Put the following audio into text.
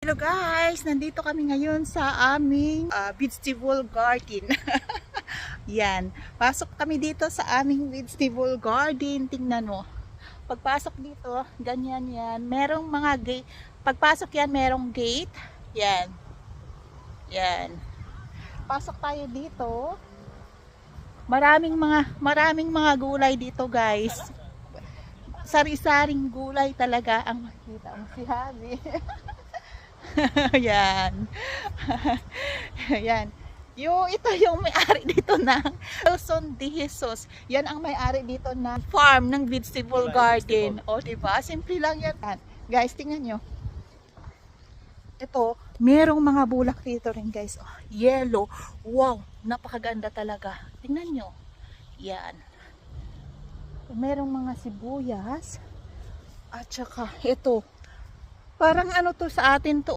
Hello guys! Nandito kami ngayon sa aming vegetable garden. Yan. Pasok kami dito sa aming vegetable garden. Tingnan mo. Pagpasok dito, ganyan yan. Merong mga gate. Pagpasok yan, merong gate. Yan. Yan. Pasok tayo dito. Maraming mga gulay dito guys. Sari-saring gulay talaga ang makita mo si Habi. Yan. Yan. Ito yung may-ari dito ng Nelson De Jesus. Yan ang may-ari dito na farm ng vegetable garden. O, diba? Simple lang yan. Guys, tingnan nyo. Ito, merong mga bulak dito rin guys. Oh, yellow. Wow, napakaganda talaga. Tingnan nyo. Yan. Merong mga sibuyas. At saka, ito. Parang ano to sa atin to.